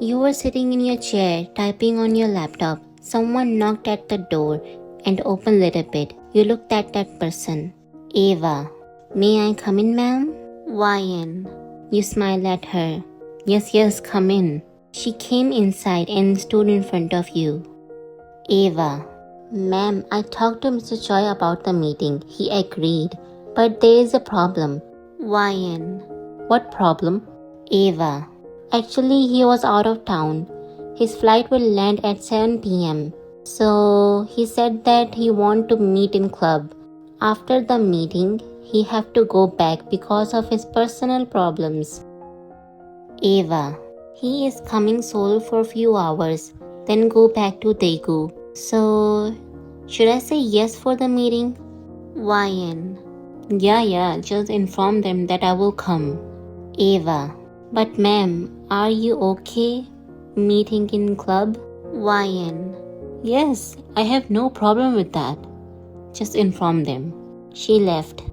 You were sitting in your chair, typing on your laptop. Someone knocked at the door and opened a little bit. You looked at that person. Ava. May I come in, ma'am? YN. You smiled at her. Yes, come in. She came inside and stood in front of you. Ava. Ma'am, I talked to Mr. Choi about the meeting. He agreed. But there is a problem. YN. What problem? Ava. Actually, he was out of town. His flight will land at 7 p.m. So, he said that he want to meet in club. After the meeting, he have to go back because of his personal problems. Ava. He is coming solo for a few hours, then go back to Daegu. So, should I say yes for the meeting? YN. Yeah, just inform them that I will come. Ava. But ma'am, are you okay meeting in club? YN. Yes, I have no problem with that. Just inform them. She left.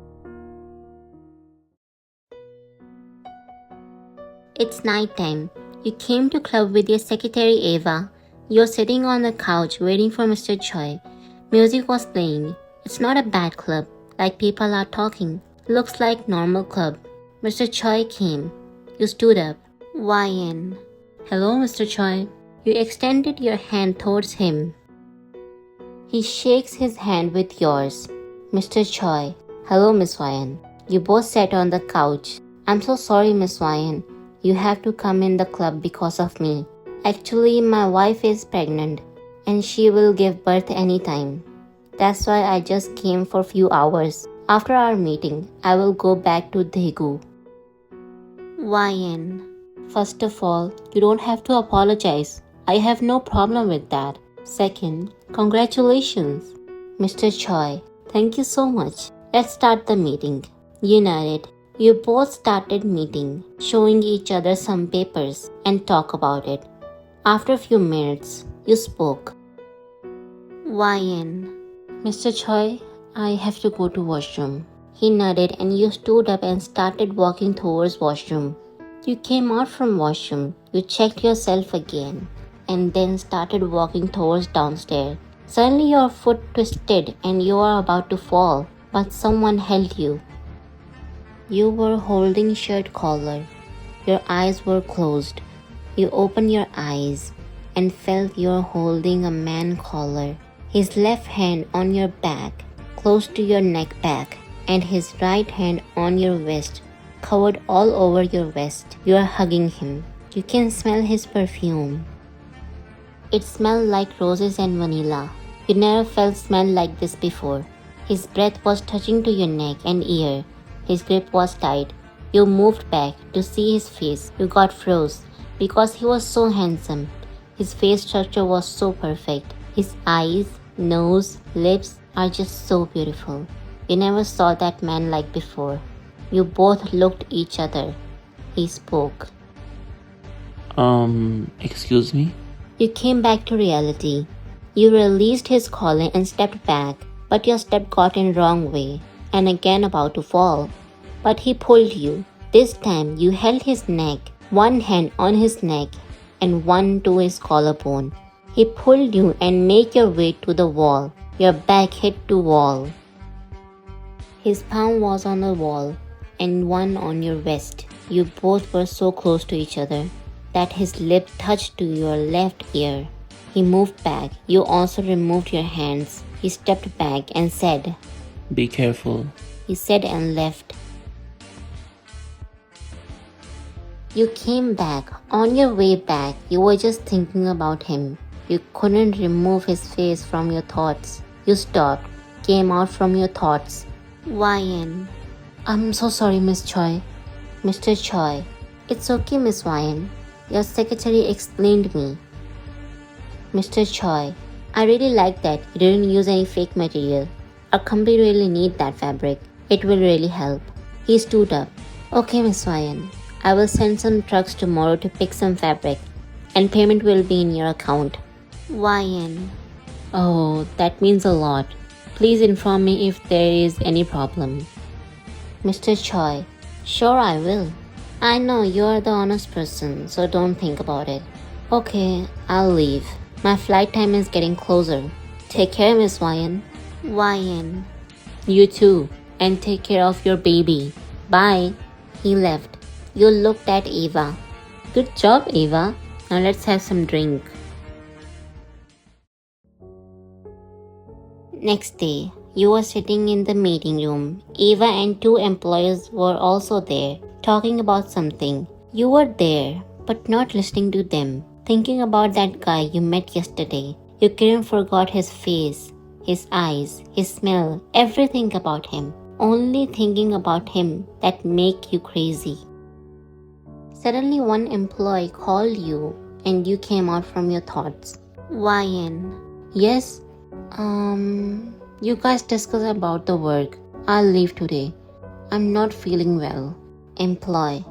It's night time. You came to club with your secretary Ava. You're sitting on the couch waiting for Mr. Choi. Music was playing. It's not a bad club, like people are talking. Looks like normal club. Mr. Choi came. You stood up. YN. Hello, Mr. Choi. You extended your hand towards him. He shakes his hand with yours. Mr. Choi. Hello, Miss YN. You both sat on the couch. I'm so sorry, Miss YN. You have to come in the club because of me. Actually, my wife is pregnant and she will give birth anytime. That's why I just came for a few hours. After our meeting, I will go back to Daegu. YN. First of all, you don't have to apologize. I have no problem with that. Second, congratulations. Mr. Choi, thank you so much. Let's start the meeting. You nodded. You both started meeting, showing each other some papers and talk about it. After a few minutes, you spoke. YN. Mr. Choi, I have to go to washroom. He nodded and you stood up and started walking towards washroom. You came out from washroom, you checked yourself again, and then started walking towards downstairs. Suddenly your foot twisted and you are about to fall, but someone held you. You were holding shirt collar. Your eyes were closed. You opened your eyes and felt you were holding a man collar. His left hand on your back, close to your neck back, and his right hand on your waist, covered all over your waist. You are hugging him. You can smell his perfume. It smelled like roses and vanilla. You never felt smell like this before. His breath was touching to your neck and ear. His grip was tight. You moved back to see his face. You got froze because he was so handsome. His face structure was so perfect. His eyes, nose, lips are just so beautiful. You never saw that man like before. You both looked each other. He spoke. Excuse me? You came back to reality. You released his collar and stepped back, but your step got in wrong way and again about to fall. But he pulled you. This time you held his neck, one hand on his neck and one to his collarbone. He pulled you and made your way to the wall. Your back hit the wall. His palm was on the wall and one on your wrist. You both were so close to each other that his lip touched to your left ear. He moved back. You also removed your hands. He stepped back and said, Be careful. he said and left. You came back. On your way back, you were just thinking about him. You couldn't remove his face from your thoughts. You stopped, came out from your thoughts. YN. I'm so sorry, Miss Choi. Mr. Choi. It's okay, Miss YN. Your secretary explained me. Mr. Choi. I really like that you didn't use any fake material. Our company really need that fabric. It will really help. He stood up. Okay, Miss YN. I will send some trucks tomorrow to pick some fabric, and payment will be in your account. YN. Oh, that means a lot. Please inform me if there is any problem. Mr. Choi. Sure, I will. I know you are the honest person, so don't think about it. Okay, I'll leave. My flight time is getting closer. Take care, Miss YN. YN. You too, and take care of your baby. Bye. He left. You looked at Eva. Good job, Eva. Now let's have some drink. Next day, you were sitting in the meeting room. Eva and 2 employees were also there, talking about something. You were there, but not listening to them, thinking about that guy you met yesterday. You couldn't forget his face, his eyes, his smell, everything about him. Only thinking about him that make you crazy. Suddenly one employee called you and you came out from your thoughts. YN. Yes? You guys discuss about the work. I'll leave today. I'm not feeling well. Employee.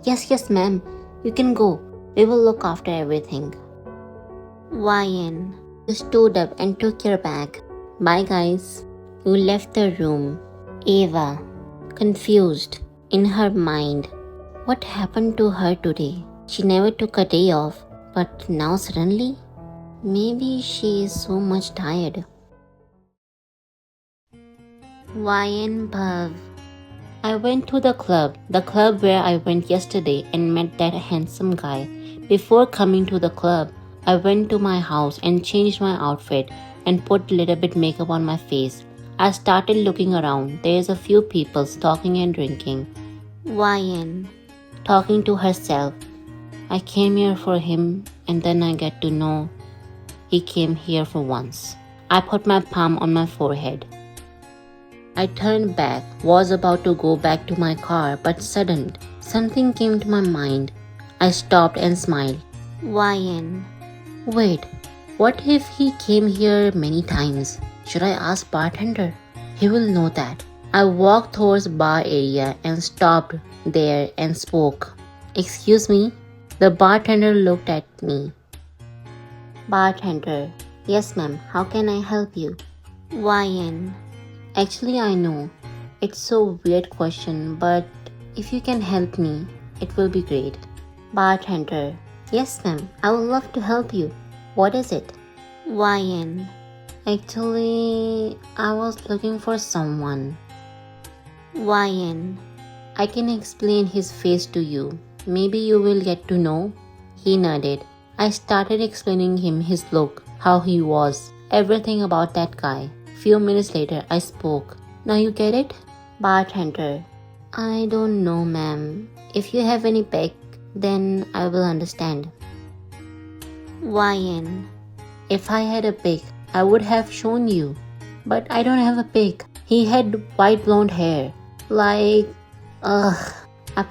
Yes, ma'am. You can go. We will look after everything. YN. You stood up and took your bag. Bye, guys. You left the room. Eva. Confused. In her mind. What happened to her today? She never took a day off, but now suddenly? Maybe she is so much tired. YN Bhav. I went to the club where I went yesterday and met that handsome guy. Before coming to the club, I went to my house and changed my outfit and put a little bit makeup on my face. I started looking around. There's a few people talking and drinking. YN. Talking to herself. I came here for him and then I get to know he came here for once. I put my palm on my forehead. I turned back, was about to go back to my car, but suddenly something came to my mind. I stopped and smiled. YN. Wait, what if he came here many times? Should I ask bartender? He will know that. I walked towards bar area and stopped there and spoke. Excuse me? The bartender looked at me. Bartender. Yes, ma'am. How can I help you? YN. Actually, I know. It's a weird question, but if you can help me, it will be great. Bartender. Yes, ma'am. I would love to help you. What is it? YN. Actually, I was looking for someone. YN. I can explain his face to you. Maybe you will get to know. He nodded. I started explaining him his look, how he was, everything about that guy. Few minutes later, I spoke. Now you get it? Bartender. I don't know, ma'am. If you have any pick, then I will understand. YN. If I had a pick, I would have shown you. But I don't have a pick. He had white blonde hair. I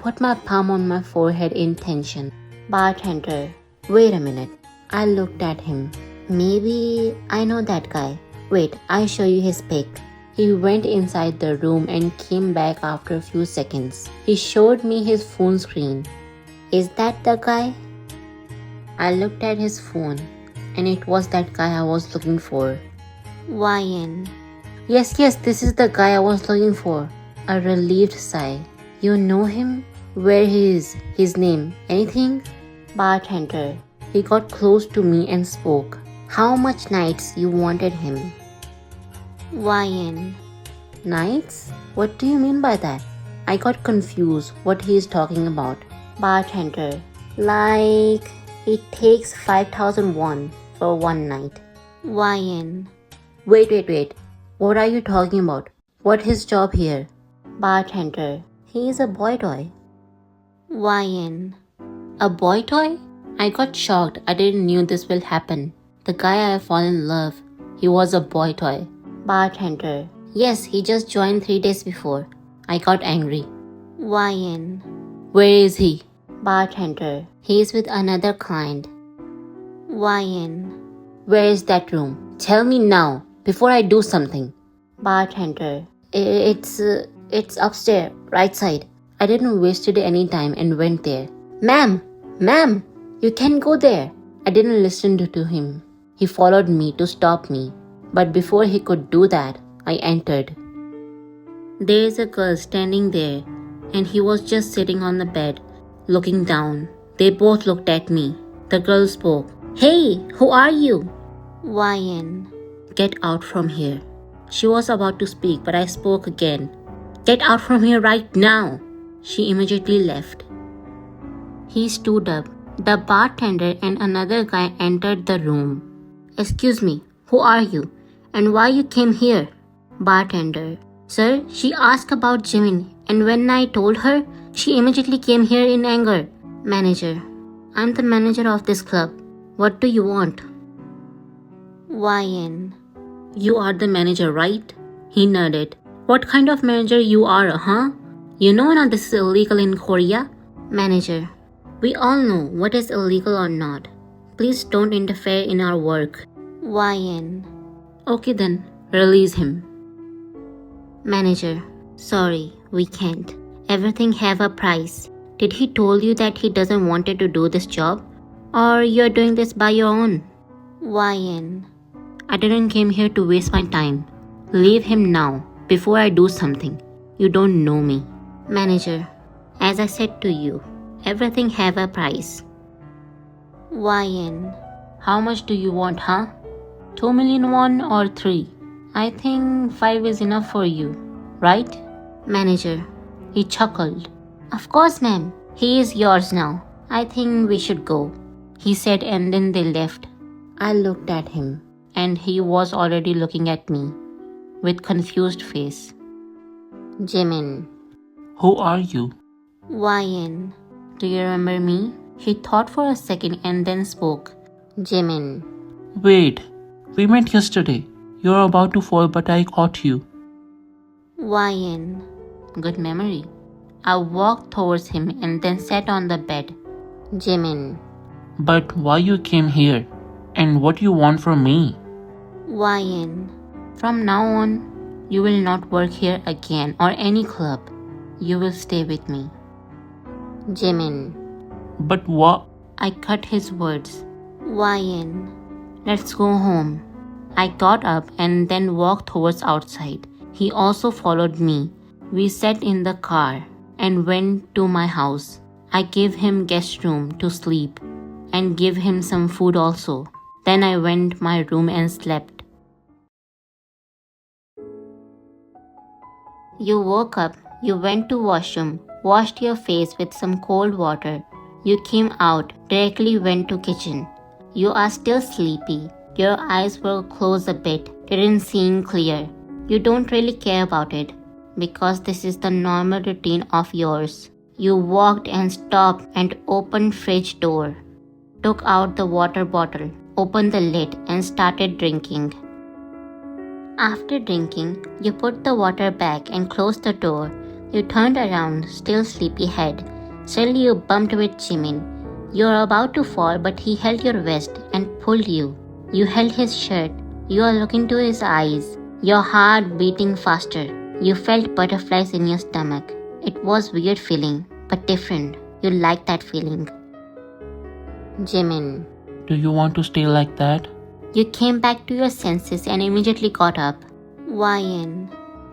put my palm on my forehead in tension. Bartender. Wait a minute. I looked at him. Maybe I know that guy. Wait, I'll show you his pic. He went inside the room and came back after a few seconds. He showed me his phone screen. Is that the guy? I looked at his phone and it was that guy I was looking for. YN. Yes, this is the guy I was looking for. A relieved sigh. You know him? Where he is? His name? Anything? Bartender. He got close to me and spoke. How much nights you wanted him? YN. Nights? What do you mean by that? I got confused what he is talking about. Bartender. Like, it takes 5,000 won for one night. YN. Wait. What are you talking about? What his job here? Bartender. He is a boy toy. YN. A boy toy? I got shocked. I didn't knew this will happen. The guy I fall in love, he was a boy toy. Bartender. Yes, he just joined 3 days before. I got angry. YN. Where is he? Bartender. He is with another client. YN. Where is that room? Tell me now, before I do something. Bartender. It's upstairs, right side. I didn't wasted any time and went there. Ma'am, you can't go there. I didn't listen to him. He followed me to stop me. But before he could do that, I entered. There is a girl standing there, and he was just sitting on the bed, looking down. They both looked at me. The girl spoke. Hey, who are you? YN. Get out from here. She was about to speak, but I spoke again. Get out from here right now. She immediately left. He stood up. The bartender and another guy entered the room. Excuse me, who are you? And why you came here? Bartender. Sir, she asked about Jimin, and when I told her, she immediately came here in anger. Manager. I'm the manager of this club. What do you want? YN. You are the manager, right? He nodded. What kind of manager you are, huh? You know now this is illegal in Korea? Manager. We all know what is illegal or not. Please don't interfere in our work. YN. Okay then, release him. Manager. Sorry, we can't. Everything have a price. Did he told you that he doesn't wanted to do this job? Or you're doing this by your own? YN. I didn't came here to waste my time. Leave him now, before I do something. You don't know me. Manager. As I said to you, everything have a price. YN. How much do you want, huh? 2 million won or 3? I think 5 is enough for you, right? Manager. He chuckled. Of course, ma'am. He is yours now. I think we should go. He said, and then they left. I looked at him, and he was already looking at me with confused face. Jimin. Who are you? YN. Do you remember me? He thought for a second and then spoke. Jimin. Wait, we met yesterday. You're about to fall, but I caught you. YN. Good memory. I walked towards him and then sat on the bed. Jimin. But why you came here? And what you want from me? YN. From now on, you will not work here again or any club. You will stay with me. Jimin. But what? I cut his words. YN. Let's go home. I got up and then walked towards outside. He also followed me. We sat in the car and went to my house. I gave him guest room to sleep and gave him some food also. Then I went my room and slept. You woke up, you went to washroom, washed your face with some cold water. You came out, directly went to kitchen. You are still sleepy. Your eyes were closed a bit, didn't seem clear. You don't really care about it, because this is the normal routine of yours. You walked and stopped and opened fridge door. Took out the water bottle, opened the lid and started drinking. After drinking, you put the water back and closed the door. You turned around, still sleepy head. Suddenly you bumped with Jimin. You were about to fall, but he held your vest and pulled you. You held his shirt. You are looking to his eyes. Your heart beating faster. You felt butterflies in your stomach. It was weird feeling, but different. You liked that feeling. Jimin. Do you want to stay like that? You came back to your senses and immediately got up. YN.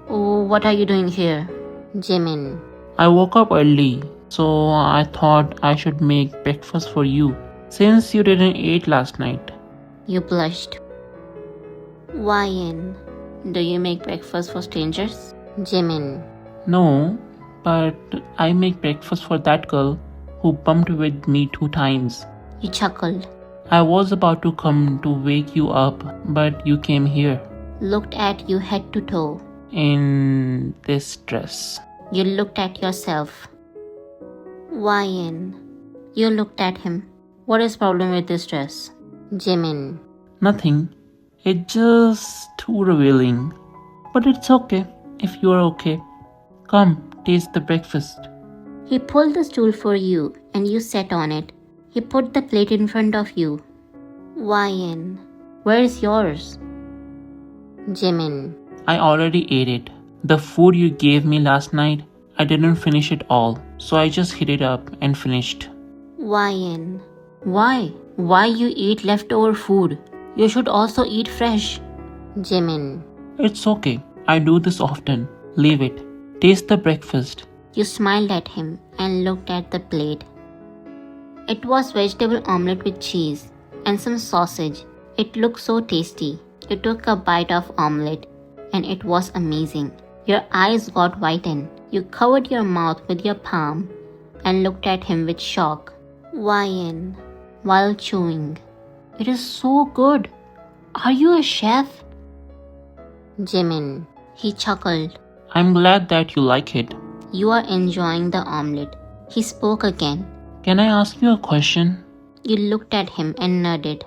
Oh, what are you doing here? Jimin. I woke up early, so I thought I should make breakfast for you, since you didn't eat last night. You blushed. YN. Do you make breakfast for strangers? Jimin. No, but I make breakfast for that girl who bumped with me 2 times. You chuckled. I was about to come to wake you up, but you came here. Looked at you head to toe. In this dress. You looked at yourself. Wyan. You looked at him. What is problem with this dress? Jimin. Nothing. It's just too revealing. But it's okay if you are okay. Come, taste the breakfast. He pulled the stool for you and you sat on it. He put the plate in front of you. Wyan. Where is yours? Jimin. I already ate it. The food you gave me last night, I didn't finish it all, so I just heated it up and finished. Wyan. Why? Why you eat leftover food? You should also eat fresh. Jimin. It's okay. I do this often. Leave it. Taste the breakfast. You smiled at him and looked at the plate. It was vegetable omelette with cheese and some sausage. It looked so tasty. You took a bite of omelette and it was amazing. Your eyes got whitened. You covered your mouth with your palm and looked at him with shock. Wyan. While chewing. It is so good. Are you a chef? Jimin. He chuckled. I'm glad that you like it. You are enjoying the omelette. He spoke again. Can I ask you a question? You looked at him and nodded.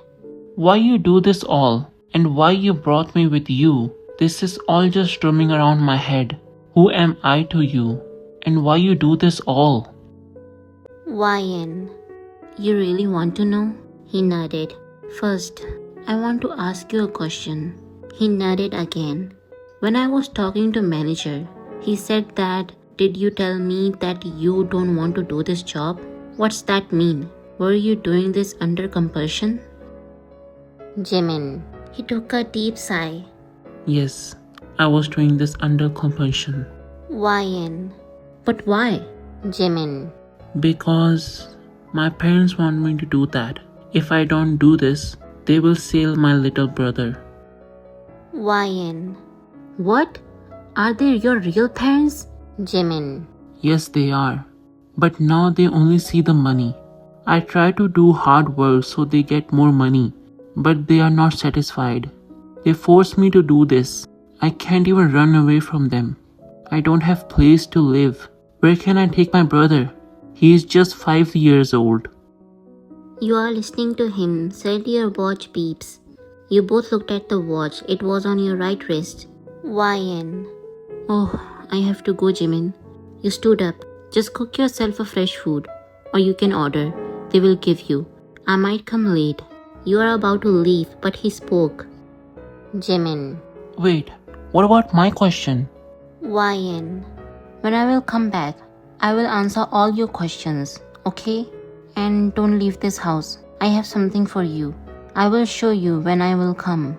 Why you do this all? And why you brought me with you? This is all just roaming around my head. Who am I to you? And why you do this all? Wyan. You really want to know? He nodded. First, I want to ask you a question. He nodded again. When I was talking to manager, he said that, did you tell me that you don't want to do this job? What's that mean? Were you doing this under compulsion? Jimin. He took a deep sigh. Yes, I was doing this under compulsion. Wyan. But why? Jimin. Because my parents want me to do that. If I don't do this, they will sell my little brother. Wyan. What? Are they your real parents? Jimin. Yes, they are. But now they only see the money. I try to do hard work so they get more money, but they are not satisfied. They force me to do this. I can't even run away from them. I don't have place to live. Where can I take my brother? He is just 5 years old. You are listening to him. Suddenly your watch beeps. You both looked at the watch. It was on your right wrist. Wyan. Oh, I have to go, Jimin. You stood up. Just cook yourself a fresh food. Or you can order. They will give you. I might come late. You are about to leave, but he spoke. Jimin. Wait, what about my question? Wyan. When I will come back, I will answer all your questions, okay? And don't leave this house. I have something for you. I will show you when I will come.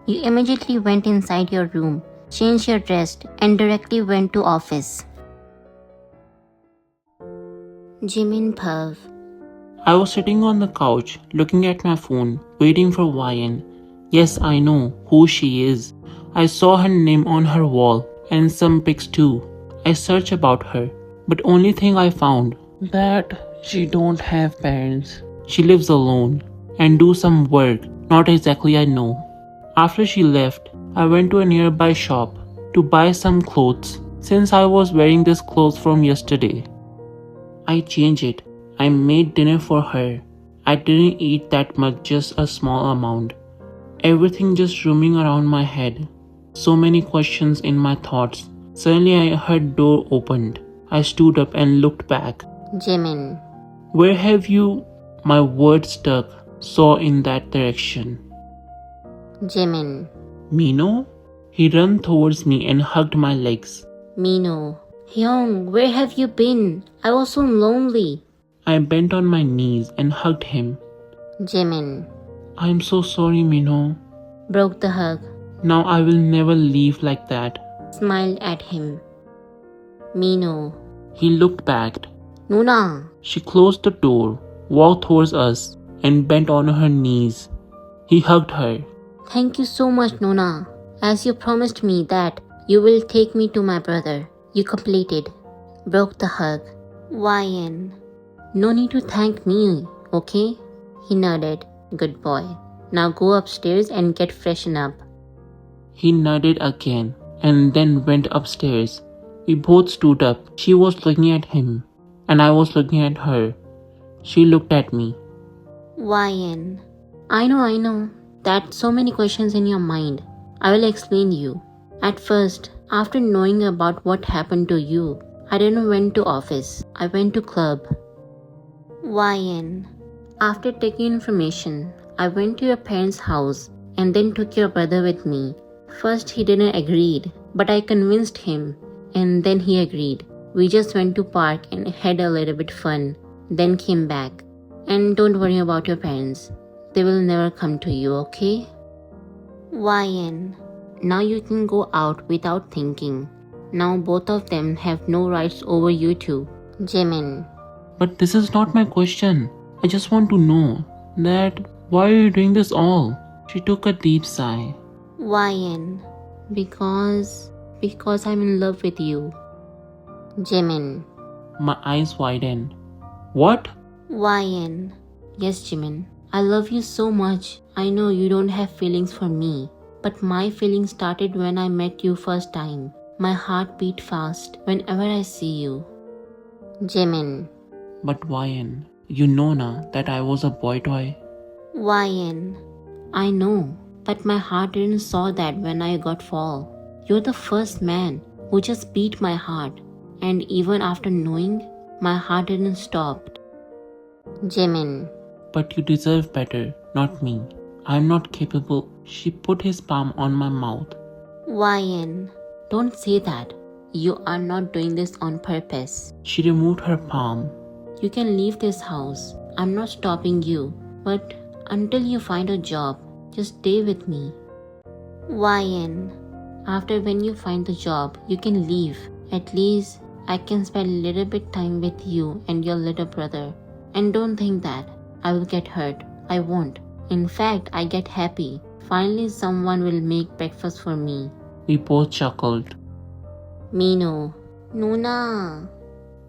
You immediately went inside your room, changed your dress, and directly went to office. JIMIN FF. I was sitting on the couch, looking at my phone, waiting for Wyan. Yes, I know who she is. I saw her name on her wall and some pics too. I searched about her, but only thing I found that she don't have parents. She lives alone and do some work, not exactly I know. After she left, I went to a nearby shop to buy some clothes since I was wearing this clothes from yesterday. I changed it. I made dinner for her. I didn't eat that much, just a small amount. Everything just roaming around my head. So many questions in my thoughts. Suddenly I heard door opened. I stood up and looked back. JIMIN. Where have you? My words stuck, saw in that direction. JIMIN. Mino? He ran towards me and hugged my legs. Mino. Hyung, where have you been? I was so lonely. I bent on my knees and hugged him. JIMIN. I'm so sorry, Mino. Broke the hug. Now I will never leave like that. Smiled at him. Mino. He looked back. Nuna. She closed the door, walked towards us, and bent on her knees. He hugged her. Thank you so much, Nuna. As you promised me that you will take me to my brother. You completed. Broke the hug. Wyan. No need to thank me, okay? He nodded. Good boy. Now go upstairs and get freshened up. He nodded again and then went upstairs. We both stood up. She was looking at him, and I was looking at her. She looked at me. YN. I know. That's so many questions in your mind. I will explain you. At first, after knowing about what happened to you, I didn't went to office. I went to club. YN. After taking information, I went to your parents' house and then took your brother with me. First he didn't agree, but I convinced him and then he agreed. We just went to park and had a little bit fun, then came back. And don't worry about your parents. They will never come to you, okay? YN. Now you can go out without thinking. Now both of them have no rights over you two. Jimin. But this is not my question. I just want to know that why are you doing this all? She took a deep sigh. YN. Because I'm in love with you. Jimin. My eyes widened. What? YN. Yes, Jimin. I love you so much. I know you don't have feelings for me. But my feelings started when I met you first time. My heart beat fast whenever I see you. Jimin. But YN, you know na that I was a boy toy. YN. I know, but my heart didn't saw that when I got fall. You're the first man who just beat my heart. And even after knowing, my heart didn't stop. Jimin. But you deserve better, not me. I'm not capable. She put his palm on my mouth. YN. Don't say that. You are not doing this on purpose. She removed her palm. You can leave this house. I'm not stopping you. But until you find a job, just stay with me. YN. After when you find the job, you can leave. At least I can spend a little bit time with you and your little brother. And don't think that I will get hurt. I won't. In fact, I get happy. Finally someone will make breakfast for me. We both chuckled. Mino. Nuna.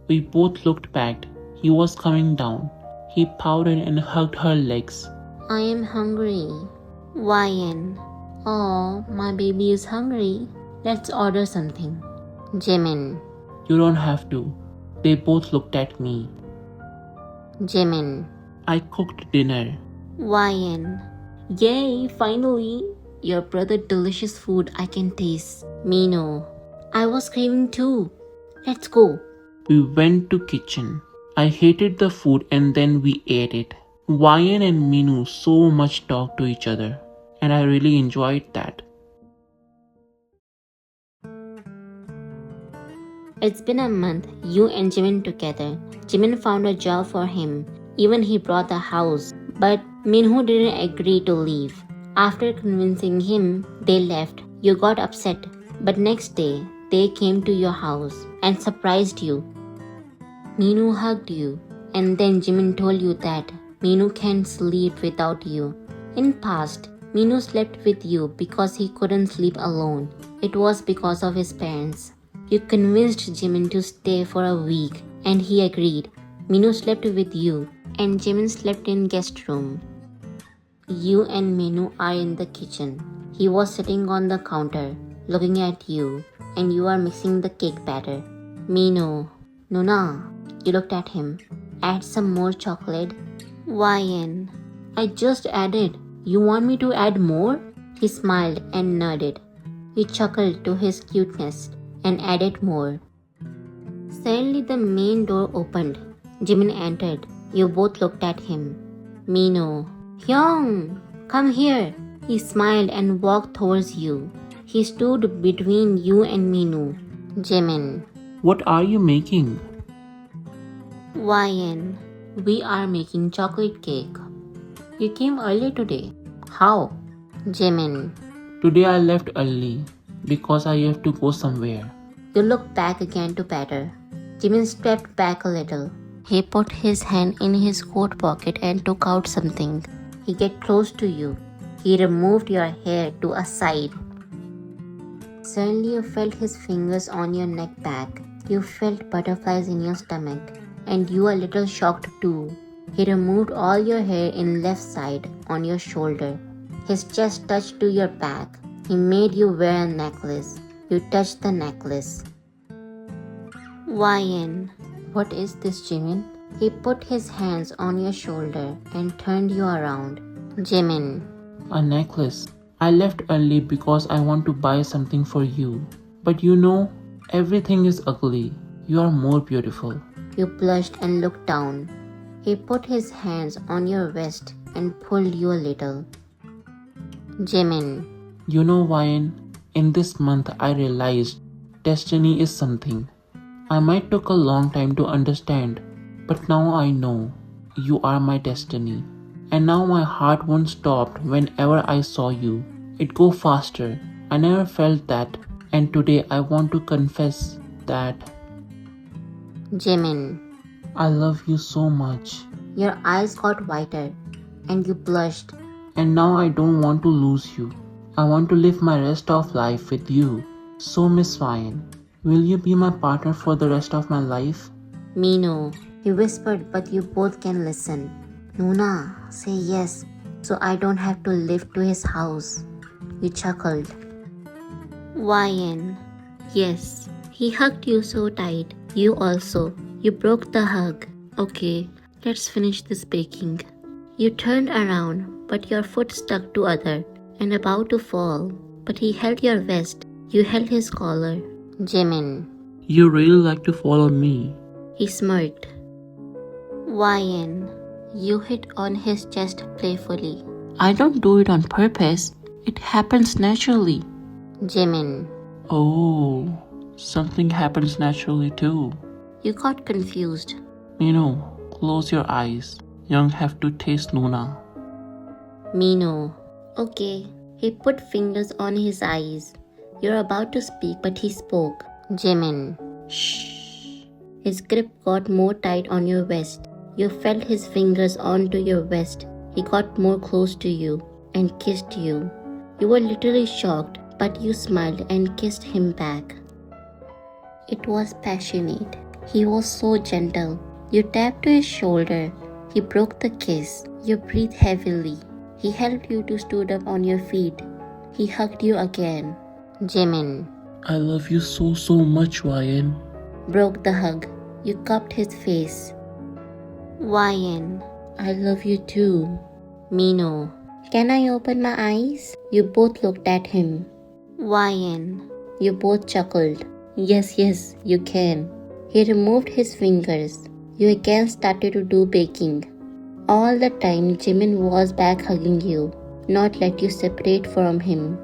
We both looked back. He was coming down. He pouted and hugged her legs. I am hungry. YN. Oh, my baby is hungry. Let's order something. Jimin. You don't have to. They both looked at me. Jimin. I cooked dinner. YN. Yay, finally. Your brother delicious food I can taste. Mino. I was craving too. Let's go. We went to kitchen. I hated the food and then we ate it. YN and Minu so much talked to each other and I really enjoyed that. It's been a month, you and Jimin together. Jimin found a job for him. Even he bought the house. But Minho didn't agree to leave. After convincing him, they left. You got upset. But next day, they came to your house and surprised you. Minu hugged you. And then Jimin told you that Minu can't sleep without you. In past, Minu slept with you because he couldn't sleep alone. It was because of his parents. You convinced Jimin to stay for a week and he agreed. Minu slept with you and Jimin slept in guest room. You and Minu are in the kitchen. He was sitting on the counter looking at you and you are mixing the cake batter. Minu. Nuna. You looked at him. Add some more chocolate. YN. I just added. You want me to add more? He smiled and nodded. He chuckled to his cuteness and added more. Suddenly the main door opened. Jimin entered. You both looked at him. Mino. Hyung, come here. He smiled and walked towards you. He stood between you and Minu. Jimin. What are you making? YN. We are making chocolate cake. You came early today. How? Jimin. Today I left early because I have to go somewhere. You looked back again to batter. Jimin stepped back a little. He put his hand in his coat pocket and took out something. He get close to you. He removed your hair to a side. Suddenly you felt his fingers on your neck back. You felt butterflies in your stomach. And you a little shocked too. He removed all your hair in left side on your shoulder. His chest touched to your back. He made you wear a necklace. You touched the necklace. YN. What is this, Jimin? He put his hands on your shoulder and turned you around. Jimin. A necklace. I left early because I want to buy something for you. But you know, everything is ugly. You are more beautiful. You blushed and looked down. He put his hands on your vest and pulled you a little. Jimin. You know, Ryan, in this month I realized destiny is something. I might took a long time to understand, but now I know you are my destiny. And now my heart won't stop whenever I saw you. It go faster. I never felt that, and today I want to confess that Jimin. I love you so much. Your eyes got whiter and you blushed. And now I don't want to lose you. I want to live my rest of life with you. So Miss Ryan, will you be my partner for the rest of my life? Mino. He whispered, but you both can listen. Nuna, say yes, so I don't have to live to his house. You chuckled. YN. Yes. He hugged you so tight. You also. You broke the hug. Okay, let's finish this baking. You turned around, but your foot stuck to other and about to fall. But he held your vest. You held his collar. Jimin. You really like to follow me. He smirked. YN. You hit on his chest playfully. I don't do it on purpose. It happens naturally. Jimin. Oh, something happens naturally too. You got confused. Close your eyes. You don't have to taste Nuna. Mino. Okay. He put fingers on his eyes. You're about to speak, but he spoke. Jimin. Shh. His grip got more tight on your vest. You felt his fingers onto your vest. He got more close to you and kissed you. You were literally shocked, but you smiled and kissed him back. It was passionate. He was so gentle. You tapped to his shoulder. He broke the kiss. You breathed heavily. He helped you to stand up on your feet. He hugged you again. Jimin. I love you so much, Ryan. Broke the hug. You cupped his face. YN. I love you too. Mino. Can I open my eyes? You both looked at him. YN. You both chuckled. Yes, you can. He removed his fingers. You again started to do baking. All the time Jimin was back hugging you, not let you separate from him.